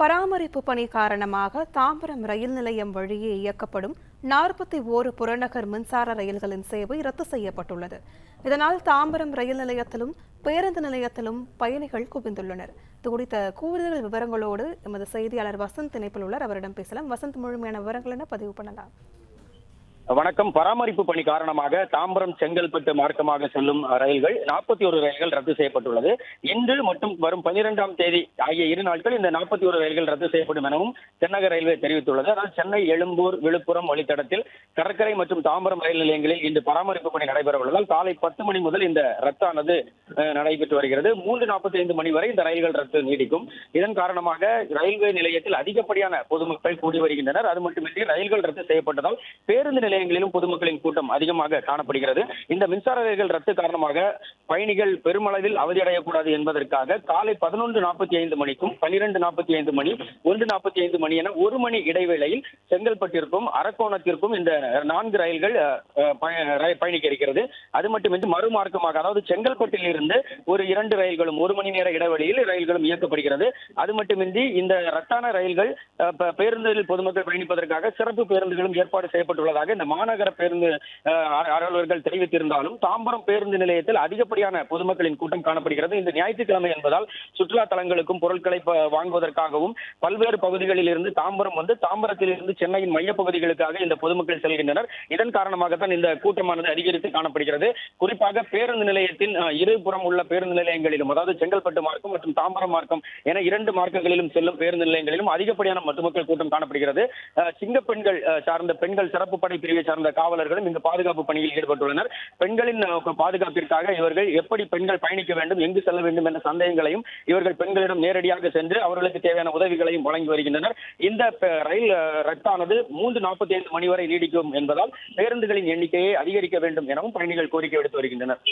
பராமரிப்பு பணி காரணமாக தாம்பரம் ரயில் நிலையம் வழியே இயக்கப்படும் 41 புறநகர் மின்சார ரயில்களின் சேவை ரத்து செய்யப்பட்டுள்ளது. இதனால் தாம்பரம் ரயில் நிலையத்திலும் பேருந்து நிலையத்திலும் பயணிகள் குவிந்துள்ளனர். இது குறித்த கூடுதல் விவரங்களோடு எமது செய்தியாளர் வசந்த் இணைப்பில் உள்ளார். அவரிடம் பேசலாம். வசந்த், முழுமையான விவரங்கள் என்ன பதிவு பண்ணலாம்? வணக்கம். பராமரிப்பு பணி காரணமாக தாம்பரம் செங்கல்பட்டு மார்க்கமாக செல்லும் ரயில்கள் 41 ரயில்கள் ரத்து செய்யப்பட்டுள்ளது. இன்று மற்றும் வரும் 12ஆம் தேதி ஆகிய 2 நாட்கள் இந்த 41 ரயில்கள் ரத்து செய்யப்படும் எனவும் தென்னக ரயில்வே தெரிவித்துள்ளது. அதாவது சென்னை, எழும்பூர், விழுப்புரம் வழித்தடத்தில் கடற்கரை மற்றும் தாம்பரம் ரயில் நிலையங்களில் இன்று பராமரிப்பு பணி நடைபெற உள்ளதால் காலை 10 மணி முதல் இந்த ரத்தானது நடைபெற்று வருகிறது. 3:45 மணி வரை இந்த ரயில்கள் ரத்து நீடிக்கும். இதன் காரணமாக ரயில்வே நிலையத்தில் அதிகப்படியான பொதுமக்கள் கூடி வருகின்றனர். அது மட்டுமின்றி ரயில்கள் ரத்து செய்யப்பட்டதால் பேருந்து நிலையங்களிலும் பொதுமக்களின் கூட்டம் அதிகமாக காணப்படுகிறது. இந்த மின்சார ரயில்கள் ரத்து காரணமாக பயணிகள் பெருமளவில் அவதியடையக்கூடாது என்பதற்காக காலை 11:45 மணிக்கும் 12:45 மணி, 1:45 மணி என 1 மணி இடைவேளையில் செங்கல்பட்டிற்கும் அரக்கோணத்திற்கும் இந்த 4 ரயில்கள் பயணிக்க இருக்கிறது. அது மட்டுமின்றி மறுமார்க்கமாக, அதாவது செங்கல்பட்டில் இருந்து ஒரு 2 ரயில்களும் 1 மணி நேர இடைவெளியில் ரயில்களும் இயக்கப்படுகிறது. அது மட்டுமின்றி இந்த ரத்தான ரயில்கள் பேருந்தில் பொதுமக்கள் பயணிப்பதற்காக சிறப்பு பேருந்துகளும் ஏற்பாடு செய்யப்பட்டுள்ளதாக இந்த மாநகர பேருந்து அலுவலர்கள் தெரிவித்திருந்தாலும் தாம்பரம் பேருந்து நிலையத்தில் அதிகப்படியான பொதுமக்களின் கூட்டம் காணப்படுகிறது. இந்த ஞாயிற்றுக்கிழமை என்பதால் சுற்றுலா தலங்களுக்கும் பொருட்களை வாங்குவதற்காகவும் பல்வேறு பகுதிகளில் இருந்து தாம்பரம் வந்து தாம்பரத்தில் இருந்து சென்னையின் மையப்பகுதிகளுக்காக இந்த பொதுமக்கள் செல்கின்றனர். இதன் காரணமாகத்தான் இந்த கூட்டமானது அதிகரித்து காணப்படுகிறது. குறிப்பாக பேருந்து நிலையத்தின் இருபுறம் உள்ள பேருந்து நிலையங்களிலும், அதாவது செங்கல்பட்டு மார்க்கம் மற்றும் தாம்பரம் மார்க்கம் என 2 மார்க்கங்களிலும் செல்லும் பேருந்து நிலையங்களிலும் அதிகப்படியான பொதுமக்கள் கூட்டம் காணப்படுகிறது. சிங்கப்பெண்கள் சார்ந்த பெண்கள் சிறப்பு படை பிரிவை சார்ந்த காவலர்களும் இந்த பாதுகாப்பு பணியில் ஈடுபட்டுள்ளனர். பெண்களின் பாதுகாப்பிற்காக இவர்கள் எப்படி பெண்கள் பயணிக்க வேண்டும், எங்கு செல்ல வேண்டும் என்ற சந்தேகங்களையும் இவர்கள் பெண்களிடம் நேரடியாக சென்று அவர்களுக்கு தேவையான உதவிகளையும் வழங்கி வருகின்றனர். இந்த ரயில் ரத்தானது 3:45 மணி வரை நீடிக்கும் என்பதால் பேருந்துகளின் எண்ணிக்கையை அதிகரிக்க வேண்டும் எனவும் பயணிகள் கோரிக்கை விடுத்து வருகின்றனர்.